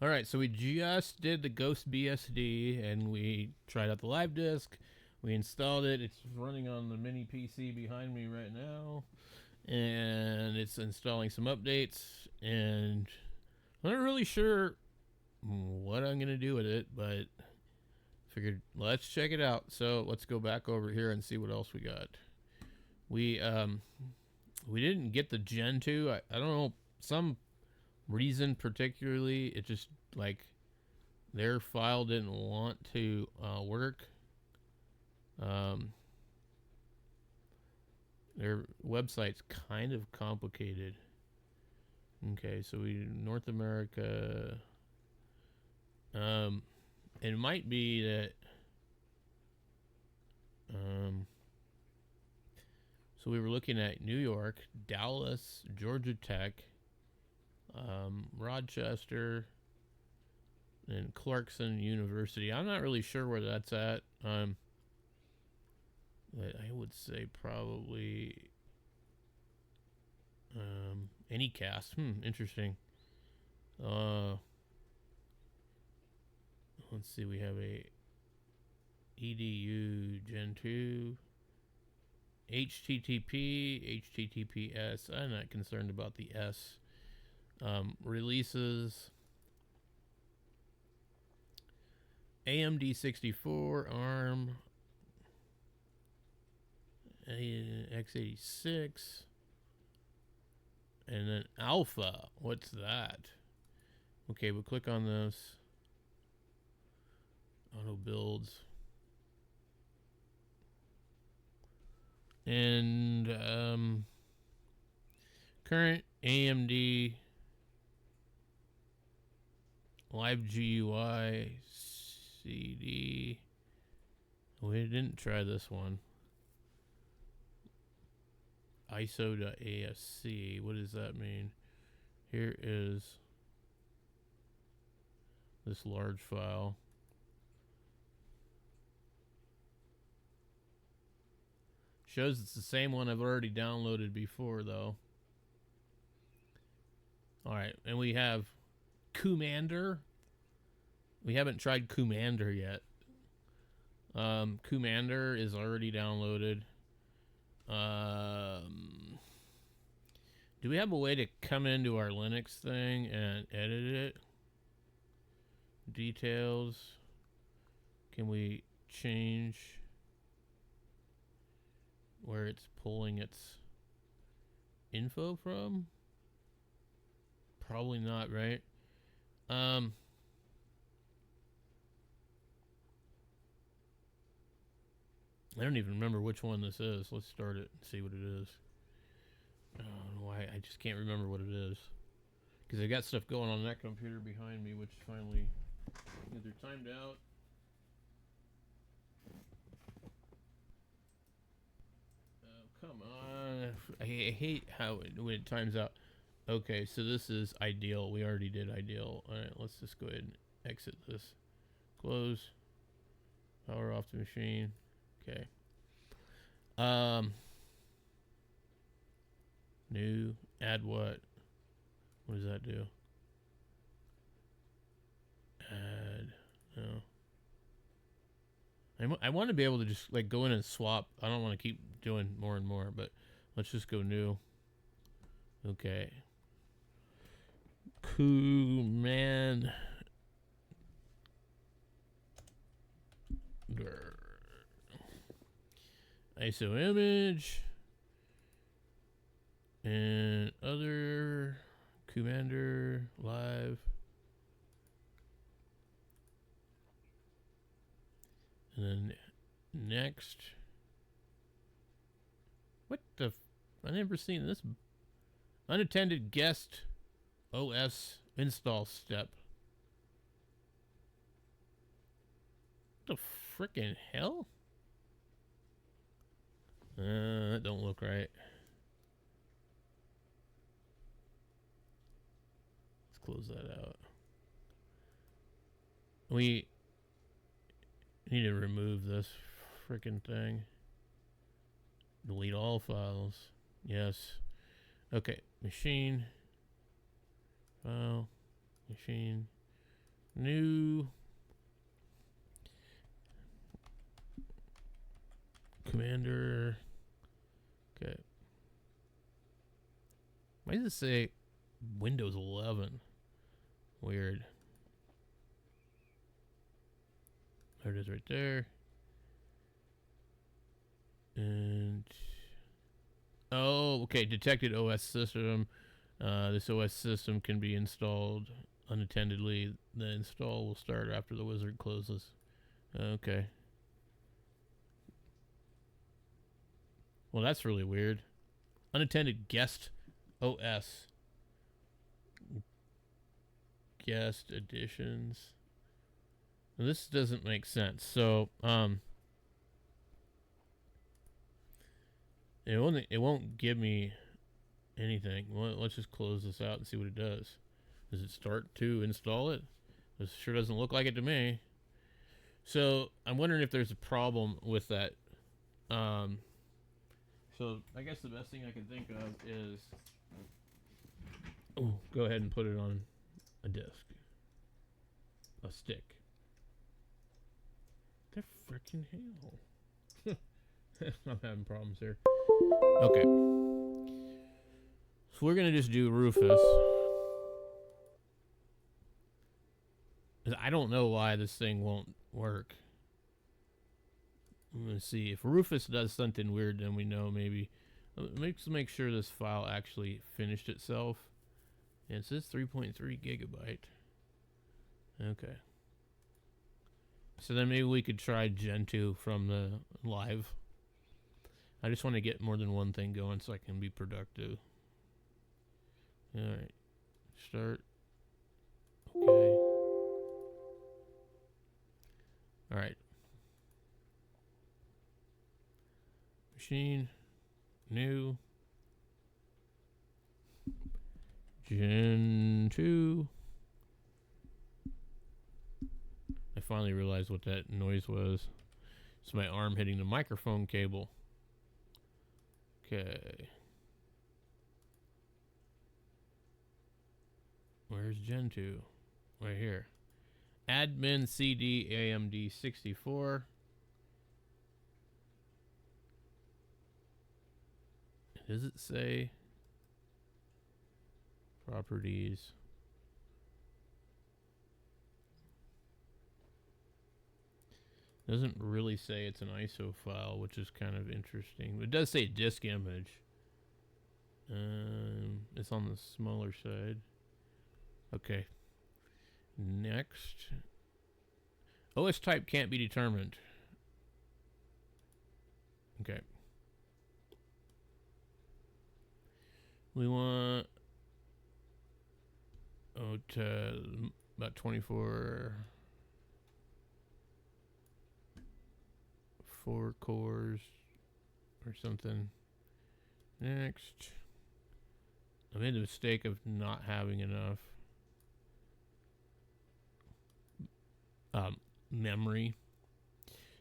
All right, so we just did the Ghost BSD and we tried out the live disk. We installed it. It's running on the mini PC behind me right now, and it's installing some updates. And I'm not really sure what I'm gonna do with it, but figured let's check it out. So let's go back over here and see what else we got. We we didn't get the gentoo. I don't know, some reason particularly. It just like their file didn't want to work. Um, their website's kind of complicated. Okay, so we North America. Um, it might be that. Um, so we were looking at New York, Dallas, Georgia Tech, Rochester, and Clarkson University. I'm not really sure where that's at. But I would say probably any cast. Interesting. Uh, let's see. We have a edu gentoo, HTTP, HTTPS. I'm not concerned about the S. Releases AMD 64, ARM, x86, and then Alpha. What's that? Okay, we'll click on this. Auto builds. And current AMD Live GUI CD. We didn't try this one. ISO.ASC. What does that mean? Here is this large file. Shows it's the same one I've already downloaded before, though. Alright, and we have Commander. We haven't tried Commander yet. Commander is already downloaded. Do we have a way to come into our Linux thing and edit it? Details. Can we change where it's pulling its info from? Probably not, right? I don't even remember which one this is. Let's start it and see what it is. I don't know why. I just can't remember what it is. Because I got stuff going on that computer behind me, which finally either timed out. Come on. I hate how when it times out. Okay, so this is ideal. We already did ideal. Alright, let's just go ahead and exit this. Close. Power off the machine. Okay. New. Add what? What does that do? Add. No. I want to be able to just like go in and swap. I don't want to keep doing more and more, but let's just go new. Okay. Cool, man. ISO image and other Commander live, and then next. What the? I never seen this. Unattended guest OS install step. What the frickin' hell? That don't look right. Let's close that out. We need to remove this frickin' thing. Delete all files. Yes. Okay. Machine. File. Machine. New Commander. Okay. Why does it say Windows 11? Weird. There it is right there. And oh, okay. Detected OS system. This OS system can be installed unattendedly. The install will start after the wizard closes. Okay. Well, that's really weird. Unattended guest OS. Guest additions. Now, this doesn't make sense. So, it won't give me anything. Well, let's just close this out and see what it does. Does it start to install it? This sure doesn't look like it to me. So I'm wondering if there's a problem with that. So I guess the best thing I can think of is go ahead and put it on a disk, a stick. The freaking hell! I'm having problems here. Okay, so we're gonna just do Rufus. I don't know why this thing won't work. Let's see. If Rufus does something weird, then we know maybe. Let's make sure this file actually finished itself. And it says 3.3 gigabyte. Okay. So then maybe we could try gentoo from the live. I just want to get more than one thing going so I can be productive. Alright. Start. Okay. Alright. Machine. New. Gentoo. I finally realized what that noise was. It's my arm hitting the microphone cable. Okay. Where's Gentoo? Right here. Admin CD AMD 64. Does it say properties? Doesn't really say it's an ISO file, which is kind of interesting. It does say disk image. It's on the smaller side. Okay. Next. OS type can't be determined. Okay. We want to about 24 4 cores or something. Next. I made the mistake of not having enough memory,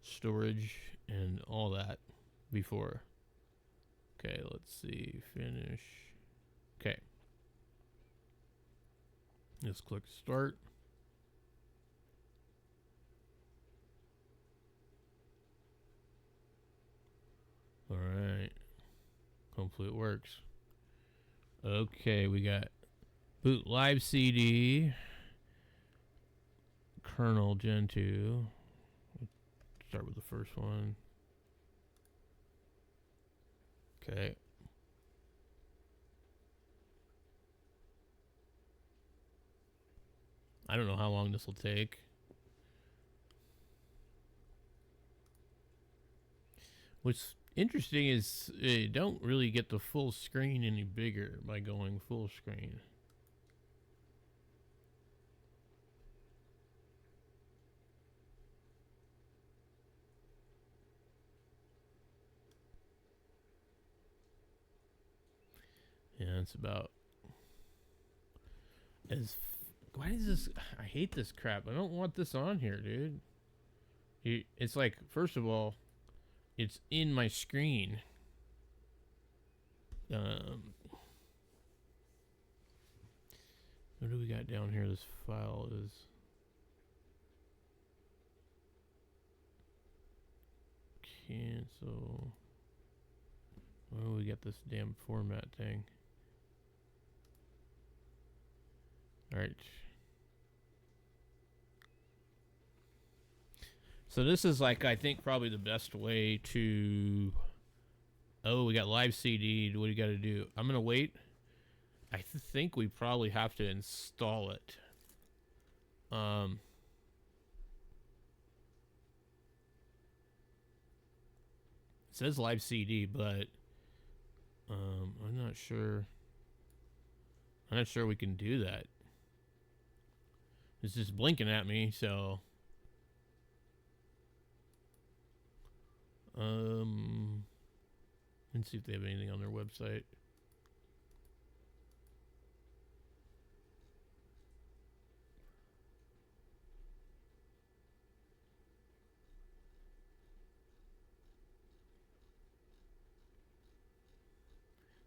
storage, and all that before. Okay, let's see. Finish. Okay. Let's click start. Alright. Hopefully it works. Okay, we got boot live CD. Kernel gentoo. Start with the first one. Okay. I don't know how long this will take. What's interesting is you don't really get the full screen any bigger by going full screen. Yeah, it's about as. Why is this? I hate this crap. I don't want this on here, dude. It's like, first of all, it's in my screen. What do we got down here? This file is Cancel. Oh, we got this damn format thing. Alright. So this is like, I think, probably the best way to... Oh, we got live CD. What do you got to do? I'm going to wait. I think we probably have to install it. It says live CD, but I'm not sure. I'm not sure we can do that. It's just blinking at me, so let's see if they have anything on their website.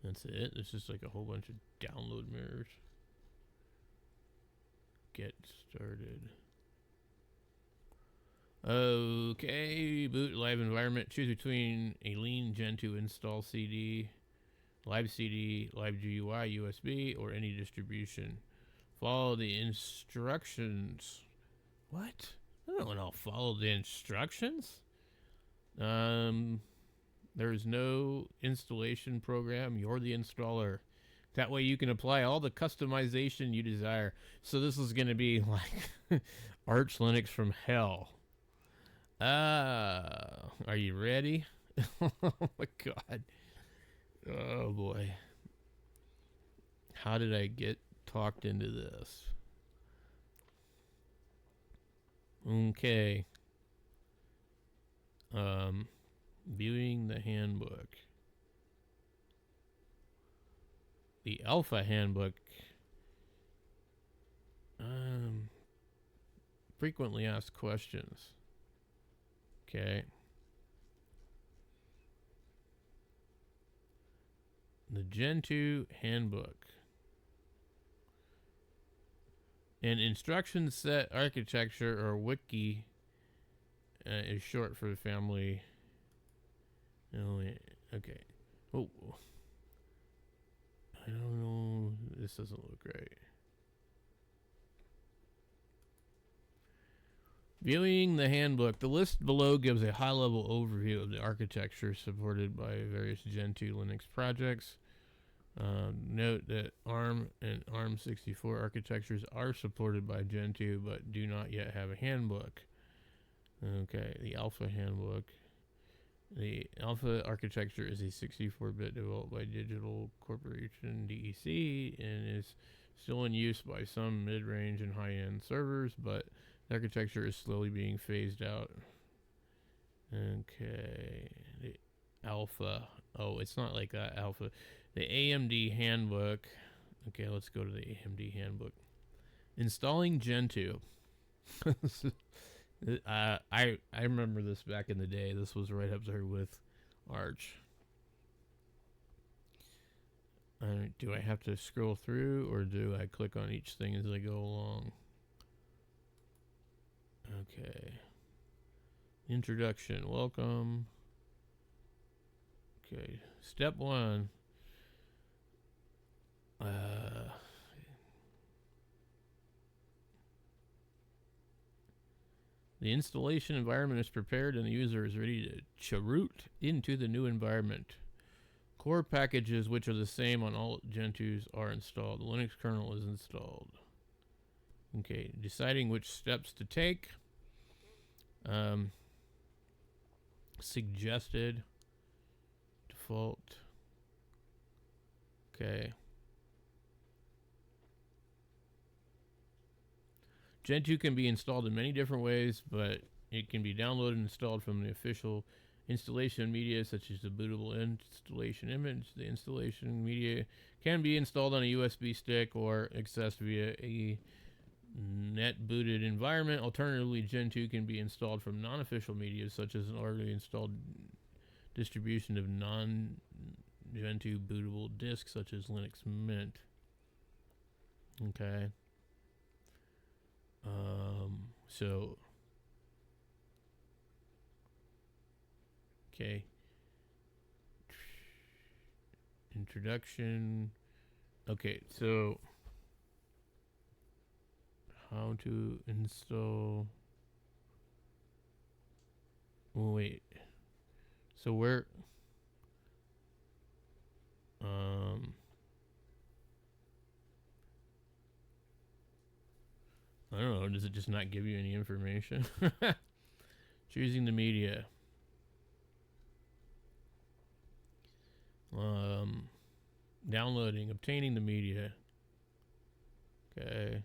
That's it. It's just like a whole bunch of download mirrors. Get started. Okay, boot live environment. Choose between a lean gentoo install CD, live CD, live GUI, USB, or any distribution. Follow the instructions. What? I don't know. Follow the instructions. There's no installation program. You're the installer. That way you can apply all the customization you desire. So this is going to be like Arch Linux from hell. Are you ready? Oh my god. Oh boy. How did I get talked into this? Okay. Viewing the handbook. The alpha handbook. Frequently asked questions. Okay. The Gentoo handbook. An instruction set architecture, or wiki, is short for the family. Oh, okay. Oh. I don't know. This doesn't look right. Viewing the handbook. The list below gives a high-level overview of the architecture supported by various Gentoo Linux projects. Note that ARM and ARM64 architectures are supported by Gentoo, but do not yet have a handbook. Okay, the Alpha handbook. The Alpha architecture is a 64-bit developed by Digital Corporation (DEC) and is still in use by some mid-range and high-end servers, but the architecture is slowly being phased out. Okay, the Alpha. Oh, it's not like that. Alpha. The AMD handbook. Okay, let's go to the AMD handbook. Installing Gentoo. I remember this back in the day. This was right up there with Arch. Do I have to scroll through, or do I click on each thing as I go along? Okay. Introduction. Welcome. Okay. Step 1. The installation environment is prepared and the user is ready to cheroot into the new environment. Core packages, which are the same on all Gentoos, are installed. The Linux kernel is installed. Okay, deciding which steps to take. Suggested. Default. Okay. Gentoo can be installed in many different ways, but it can be downloaded and installed from the official installation media, such as the bootable installation image. The installation media can be installed on a USB stick or accessed via a net-booted environment. Alternatively, Gentoo can be installed from non-official media, such as an already installed distribution of non-Gentoo bootable disks, such as Linux Mint. Okay. So, the installation environment is prepared and the user is ready to cheroot into the new environment. Core packages, which are the same on all Gentoos, are installed. The Linux kernel is installed. Okay. So Okay. Introduction. Okay, so how to install. Oh, wait. So where? Um, I don't know. Does it just not give you any information? Choosing the media. Um, Downloading, obtaining the media. Okay.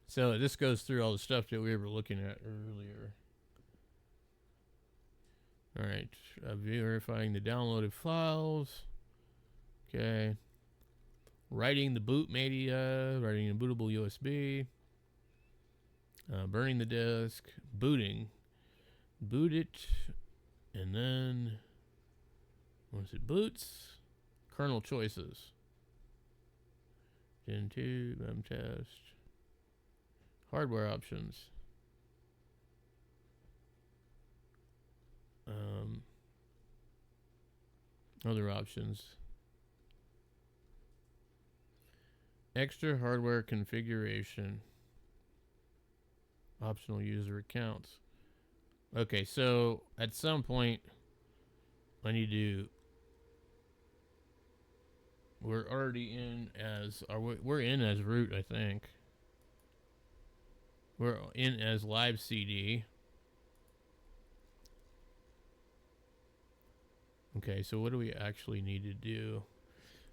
So this goes through all the stuff that we were looking at earlier. All right. Verifying the downloaded files. Okay. Writing the boot media. Writing a bootable USB. Burning the disk. Booting. Boot it. And then, once it boots, kernel choices. Gentoo, test. Hardware options. Other options. Extra hardware configuration. Optional user accounts. Okay, so at some point, I need to. We're already in as. We're in as root, I think. We're in as live CD. Okay, so what do we actually need to do?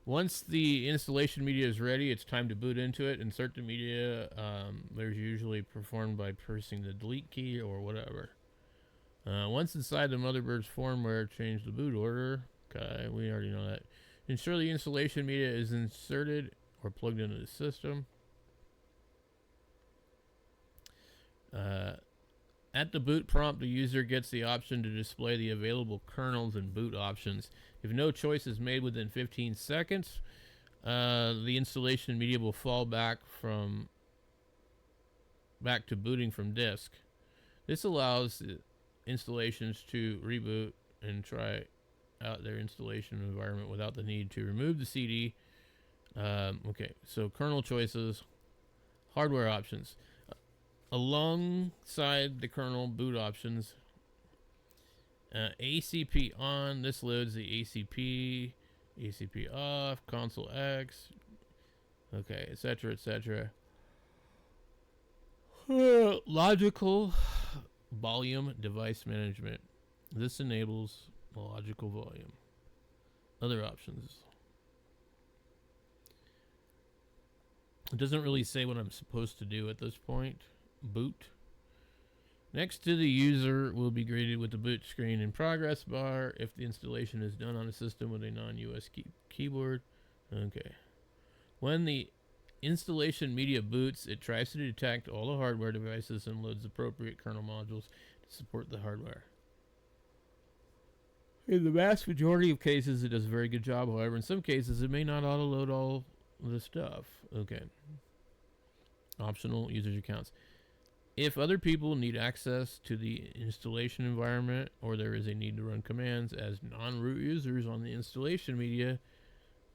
Once the installation media is ready, it's time to boot into it. Insert the media. There's usually performed by pressing the delete key or whatever. Once inside the motherboard's firmware, change the boot order. Okay, we already know that. Ensure the installation media is inserted or plugged into the system. At the boot prompt, the user gets the option to display the available kernels and boot options. If no choice is made within 15 seconds, the installation media will fall back to booting from disk. This allows installations to reboot and try out their installation environment without the need to remove the CD. Okay, so kernel choices, hardware options. Alongside the kernel boot options, ACP on, this loads the ACP, ACP off, console X, okay, etc., etc. Logical volume device management. This enables logical volume. Other options. It doesn't really say what I'm supposed to do at this point. Boot. Next to the user will be greeted with the boot screen and progress bar if the installation is done on a system with a non-US keyboard. Okay. When the installation media boots, it tries to detect all the hardware devices and loads appropriate kernel modules to support the hardware. In the vast majority of cases, it does a very good job. However, in some cases, it may not auto-load all the stuff. Okay. Optional users accounts. If other people need access to the installation environment or there is a need to run commands as non-root users on the installation media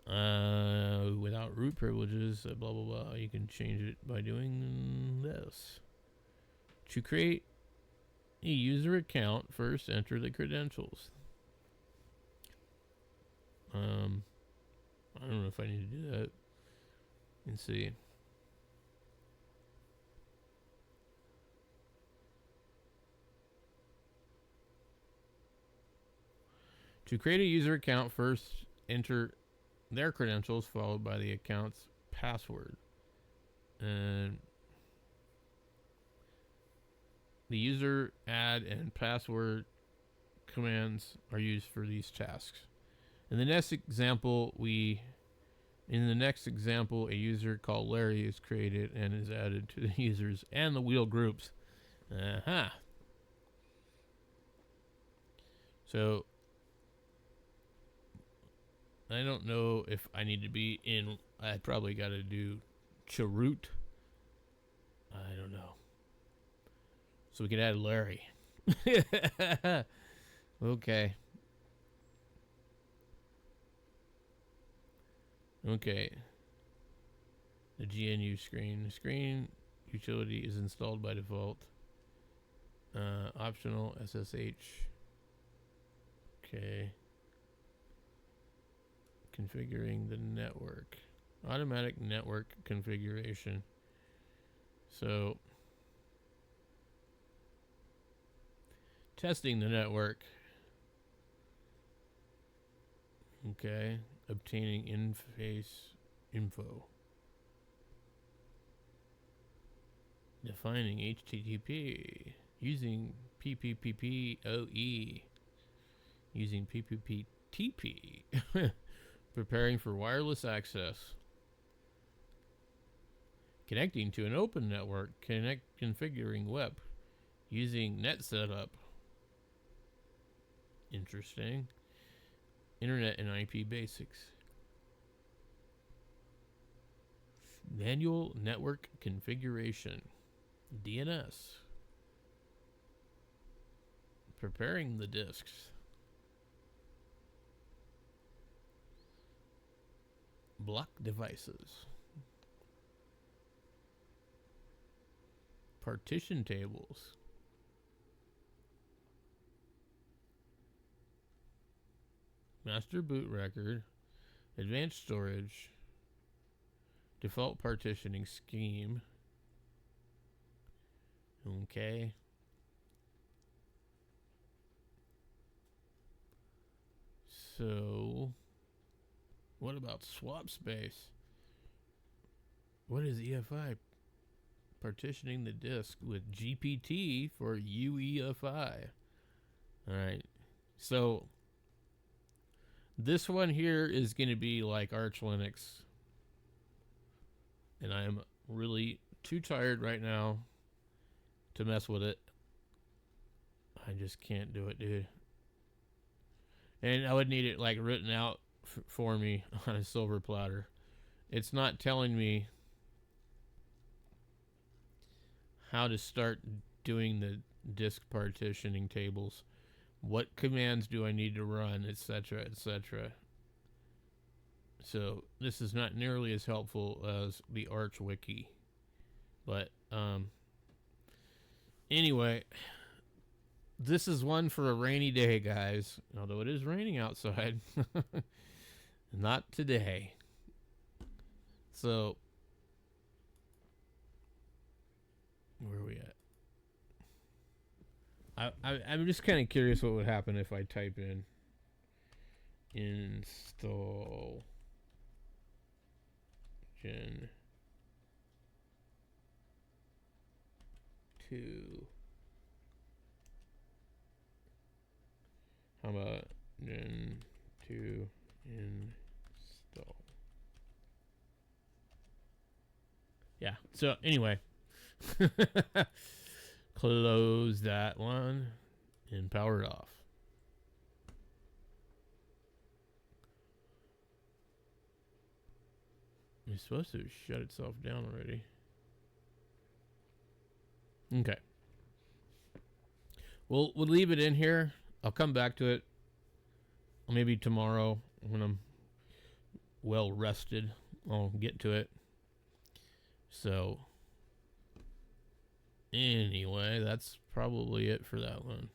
without root privileges, blah, blah, blah, you can change it by doing this. To create a user account, first enter the credentials. I don't know if I need to do that. Let's see. To create a user account, first enter their credentials followed by the account's password. And the user add and password commands are used for these tasks. In the next example, a user called Larry is created and is added to the users and the wheel groups. So I don't know if I need to be in. I probably got to do chroot. I don't know. So we could add Larry. Okay. Okay. The GNU screen. The screen utility is installed by default. Optional SSH. Okay. Configuring the network. Automatic network configuration. So, testing the network. Okay. Obtaining in-face info. Defining HTTP. Using PPPoE. Using PPPTP. Preparing for wireless access. Connecting to an open network. Configuring web. Using net setup. Interesting. Internet and IP basics. Manual network configuration. DNS. Preparing the disks. Block devices. Partition tables. Master boot record. Advanced storage. Default partitioning scheme. Okay. So, what about swap space? What is EFI? Partitioning the disk with GPT for UEFI. Alright. So, this one here is going to be like Arch Linux. And I am really too tired right now to mess with it. I just can't do it, dude. And I would need it like written out for me on a silver platter. It's not telling me how to start doing the disk partitioning tables. What commands do I need to run, etc., etc. So this is not nearly as helpful as the Arch Wiki. But anyway, this is one for a rainy day, guys. Although it is raining outside. Not today. So, where are we at? I'm just kind of curious what would happen if I type in install Gen 2. How about Gen 2 install? Yeah, so anyway. Close that one and power it off. It's supposed to shut itself down already. Okay. We'll leave it in here. I'll come back to it maybe tomorrow when I'm well rested. I'll get to it. So anyway, that's probably it for that one.